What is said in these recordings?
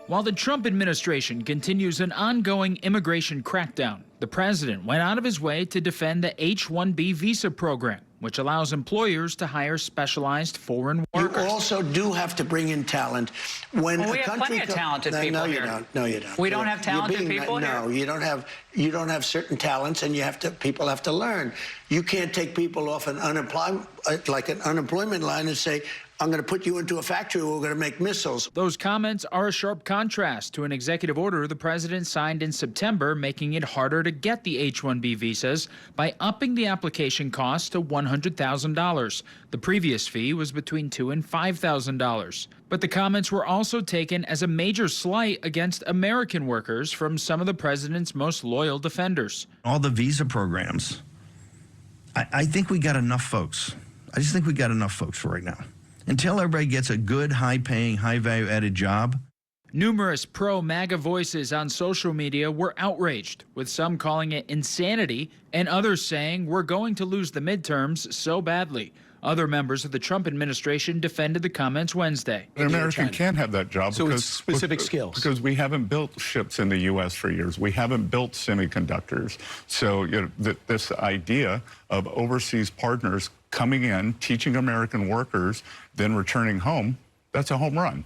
While the Trump administration continues an ongoing immigration crackdown, the president went out of his way to defend the H-1B visa program, which allows employers to hire specialized foreign workers. You also do have to bring in talent. When well, we a have country plenty of talented people no, here. You don't. No, you don't. We don't have talented people here? No, you don't have. You don't have certain talents, and people have to learn. You can't take people off an unemployment line and say, I'm going to put you into a factory where we're going to make missiles. Those comments are a sharp contrast to an executive order the president signed in September, making it harder to get the H-1B visas by upping the application cost to $100,000. The previous fee was between $2,000 and $5,000. But the comments were also taken as a major slight against American workers from some of the president's most loyal defenders. All the visa programs, I think we got enough folks. I just think we got enough folks for right now. Until everybody gets a good, high-paying, high-value-added job. Numerous pro-MAGA voices on social media were outraged, with some calling it insanity and others saying we're going to lose the midterms so badly. Other members of the Trump administration defended the comments Wednesday. An American can't have that job so it's specific skills. Because we haven't built ships in the U.S. for years. We haven't built semiconductors. So this idea of overseas partners coming in, teaching American workers, then returning home, that's a home run.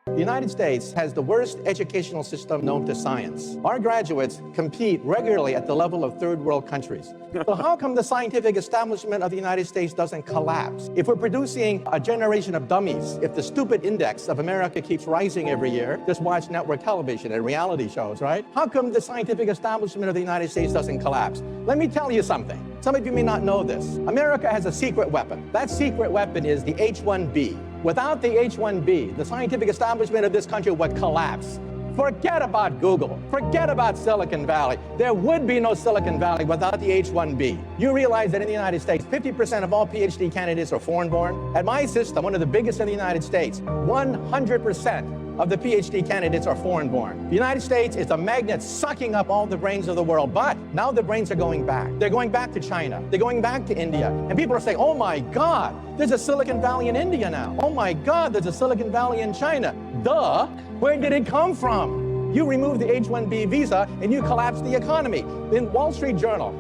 The United States has the worst educational system known to science. Our graduates compete regularly at the level of third world countries. So how come the scientific establishment of the United States doesn't collapse? If we're producing a generation of dummies, if the stupid index of America keeps rising every year, just watch network television and reality shows, right? How come the scientific establishment of the United States doesn't collapse? Let me tell you something. Some of you may not know this. America has a secret weapon. That secret weapon is the H-1B. Without the H-1B, the scientific establishment of this country would collapse. Forget about Google. Forget about Silicon Valley. There would be no Silicon Valley without the H-1B. You realize that in the United States, 50% of all PhD candidates are foreign-born? At my system, one of the biggest in the United States, 100% of the PhD candidates are foreign-born. The United States is a magnet sucking up all the brains of the world, but now the brains are going back. They're going back to China. They're going back to India. And people are saying, oh my God, there's a Silicon Valley in India now. Oh my God, there's a Silicon Valley in China. Duh, where did it come from? You remove the H-1B visa and you collapse the economy. Then Wall Street Journal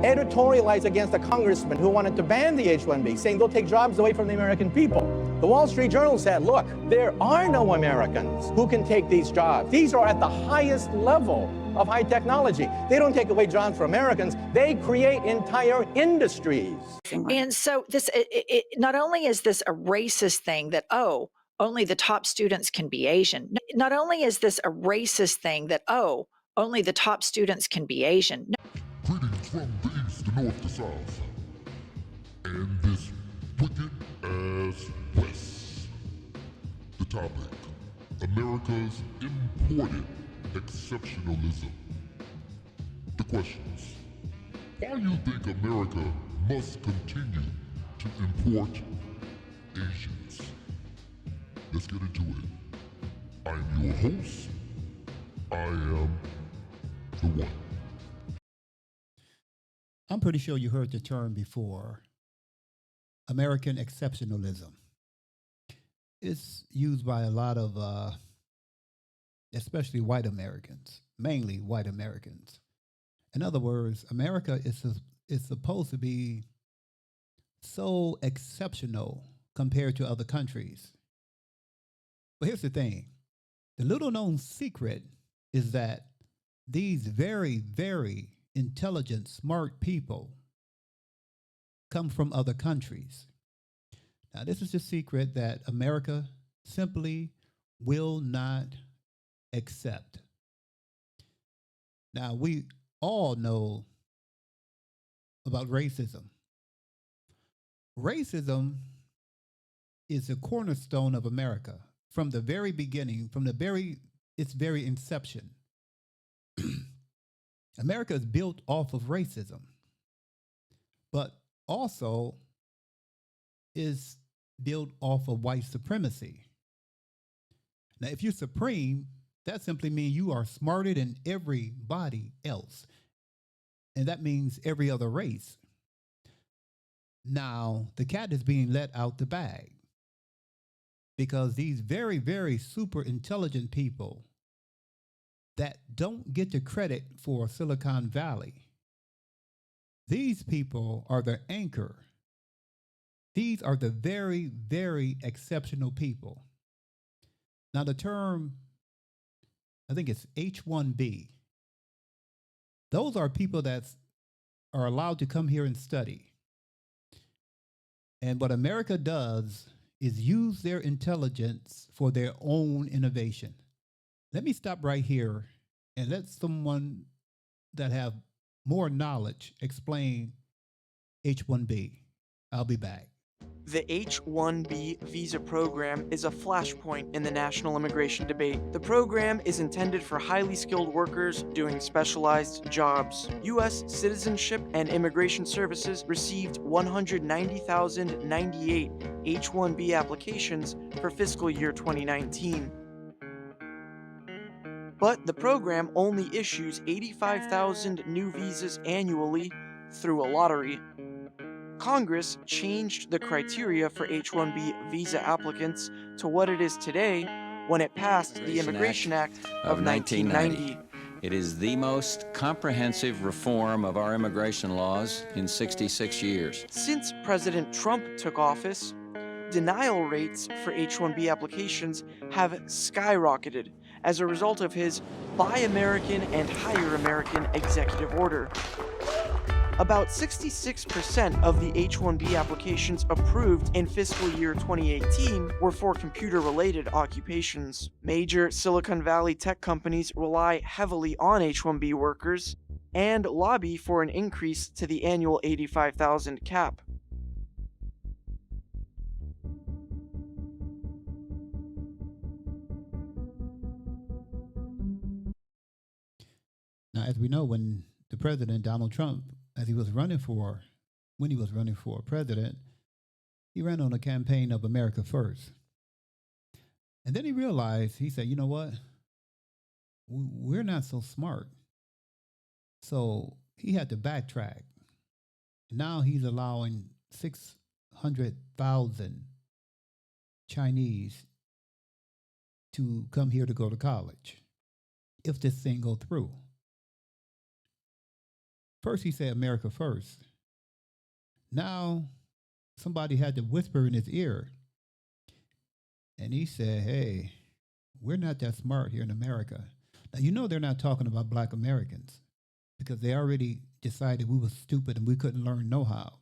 editorialized against a congressman who wanted to ban the H-1B, saying they'll take jobs away from the American people. The Wall Street Journal said, look, there are no Americans who can take these jobs. These are at the highest level of high technology. They don't take away jobs for Americans. They create entire industries. And so this, not only is this a racist thing that, oh, only the top students can be Asian. Not only is this a racist thing that, oh, only the top students can be Asian. Greetings from the east, the north, the south, and this wicked-ass west. The topic, America's imported exceptionalism. The questions, why you think America must continue to import Asians? Let's get into it. I'm your host. I am the one. I'm pretty sure you heard the term before, American exceptionalism. It's used by a lot of, especially white Americans, mainly white Americans. In other words, America is supposed to be so exceptional compared to other countries. But here's the thing. The little known secret is that these very, very intelligent, smart people come from other countries. Now, this is the secret that America simply will not accept. Now, we all know about racism. Racism is the cornerstone of America from the very beginning, from its very inception. America is built off of racism, but also is built off of white supremacy. Now, if you're supreme, That simply means you are smarter than everybody else. And that means every other race. Now, the cat is being let out the bag because these very, very super intelligent people that don't get the credit for Silicon Valley, these people are the anchor. These are the very, very exceptional people. Now, the term, I think it's H-1B. Those are people that are allowed to come here and study. And what America does is use their intelligence for their own innovation. Let me stop right here and let someone that have more knowledge explain H-1B. I'll be back. The H-1B visa program is a flashpoint in the national immigration debate. The program is intended for highly skilled workers doing specialized jobs. U.S. Citizenship and Immigration Services received 190,098 H-1B applications for fiscal year 2019. But the program only issues 85,000 new visas annually through a lottery. Congress changed the criteria for H-1B visa applicants to what it is today when it passed the Immigration Act of 1990. It is the most comprehensive reform of our immigration laws in 66 years. Since President Trump took office, denial rates for H-1B applications have skyrocketed as a result of his Buy American and Hire American executive order. About 66% of the H-1B applications approved in fiscal year 2018 were for computer-related occupations. Major Silicon Valley tech companies rely heavily on H-1B workers and lobby for an increase to the annual 85,000 cap. Now, as we know, when the president, Donald Trump, when he was running for president, he ran on a campaign of America First. And then he realized, he said, you know what? We're not so smart. So he had to backtrack. Now he's allowing 600,000 Chinese to come here to go to college if this thing go through. First, he said America first. Now, somebody had to whisper in his ear. And he said, hey, we're not that smart here in America. Now, you know they're not talking about Black Americans because they already decided we were stupid and we couldn't learn know-how.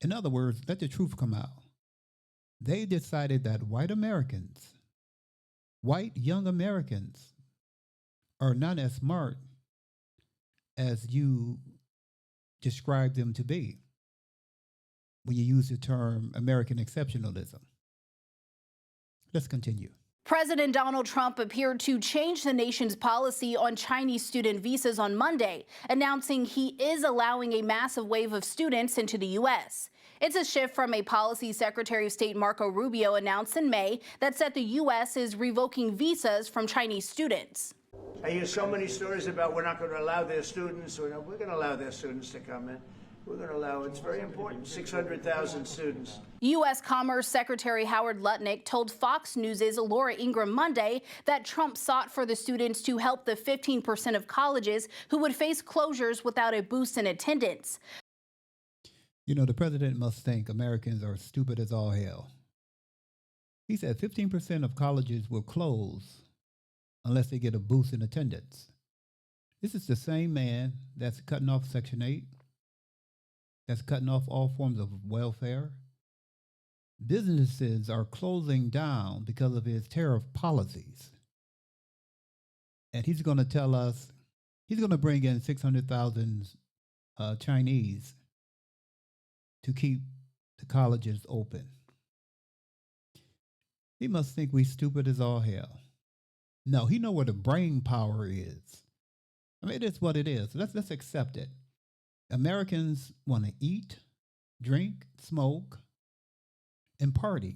In other words, let the truth come out. They decided that white Americans, white young Americans, are not as smart as you describe them to be when you use the term American exceptionalism. Let's continue. President Donald Trump appeared to change the nation's policy on Chinese student visas on Monday, announcing he is allowing a massive wave of students into the U.S. It's a shift from a policy Secretary of State Marco Rubio announced in May that said the U.S. is revoking visas from Chinese students. I hear so many stories about we're not going to allow their students, or no, we're going to allow their students to come in. We're going to allow, it's very important, 600,000 students. U.S. Commerce Secretary Howard Lutnick told Fox News' Laura Ingraham Monday that Trump sought for the students to help the 15% of colleges who would face closures without a boost in attendance. You know, the president must think Americans are stupid as all hell. He said 15% of colleges will close unless they get a boost in attendance. This is the same man that's cutting off Section 8, that's cutting off all forms of welfare. Businesses are closing down because of his tariff policies. And he's going to tell us, he's going to bring in 600,000 Chinese to keep the colleges open. He must think we stupid as all hell. No, he know where the brain power is. I mean, it is what it is. Let's accept it. Americans want to eat, drink, smoke, and party.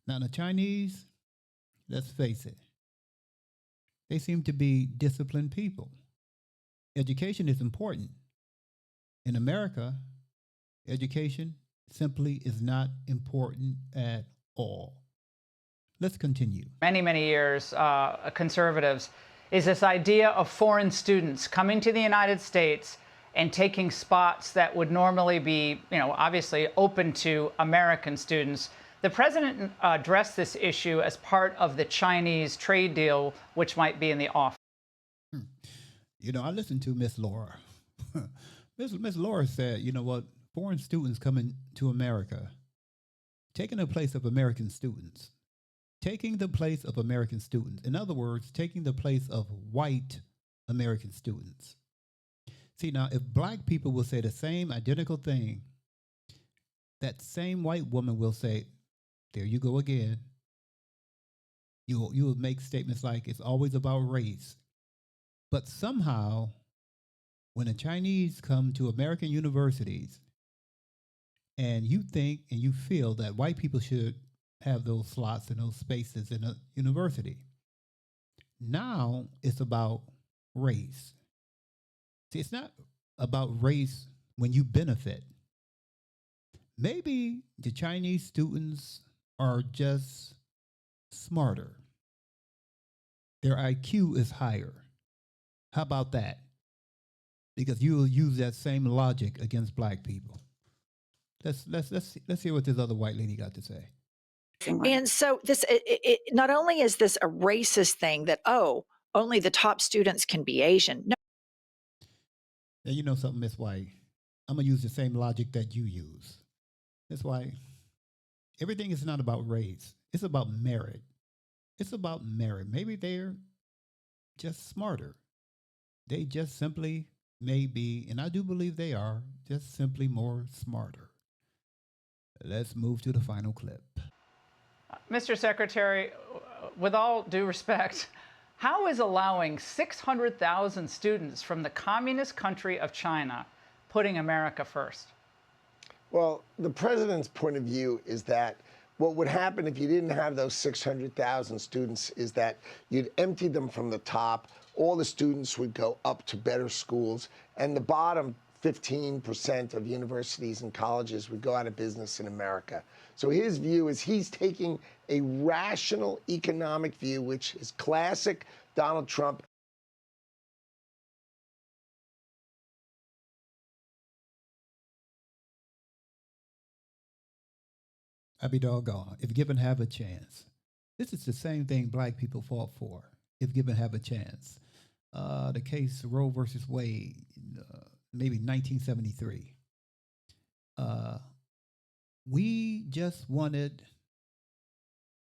Now, the Chinese, let's face it, They seem to be disciplined people. Education is important. In America, education simply is not important at all. Let's continue. Many years, conservatives, is this idea of foreign students coming to the United States and taking spots that would normally be, obviously open to American students. The president addressed this issue as part of the Chinese trade deal, which might be in the offing. I listened to Miss Laura. Miss Laura said, you know what, foreign students coming to America, taking the place of American students. Taking the place of American students. In other words, taking the place of white American students. See, now, if black people will say the same identical thing, that same white woman will say, there you go again. You will make statements like it's always about race. But somehow, when the Chinese come to American universities, and you think and you feel that white people should have those slots and those spaces in a university. Now it's about race. See, it's not about race when you benefit. Maybe the Chinese students are just smarter. Their IQ is higher. How about that? Because you will use that same logic against black people. Let's hear what this other white lady got to say. And so this, it not only is this a racist thing that, only the top students can be Asian. No. And you know something, Miss White? I'm going to use the same logic that you use. That's why everything is not about race. It's about merit. It's about merit. Maybe they're just smarter. They just simply may be, and I do believe they are, just simply more smarter. Let's move to the final clip. Mr. Secretary, with all due respect, how is allowing 600,000 students from the communist country of China putting America first? Well, the president's point of view is that what would happen if you didn't have those 600,000 students is that you'd empty them from the top, all the students would go up to better schools, and the bottom 15% of universities and colleges would go out of business in America. So his view is he's taking a rational economic view, which is classic Donald Trump. I'd be doggone if given half a chance. This is the same thing black people fought for, if given half a chance. The case Roe versus Wade, maybe 1973. We just wanted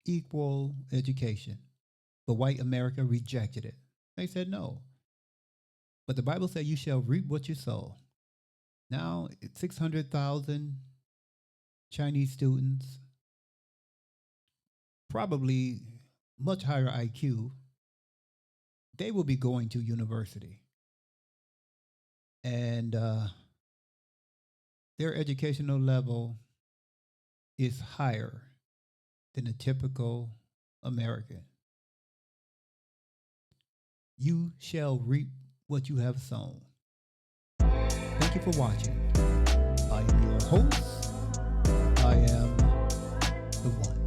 equal education, but white America rejected it. They said no. But the Bible said you shall reap what you sow. Now, 600,000 Chinese students, probably much higher IQ, they will be going to university. And their educational level is higher than a typical American. You shall reap what you have sown. Thank you for watching. I am your host. I am the one.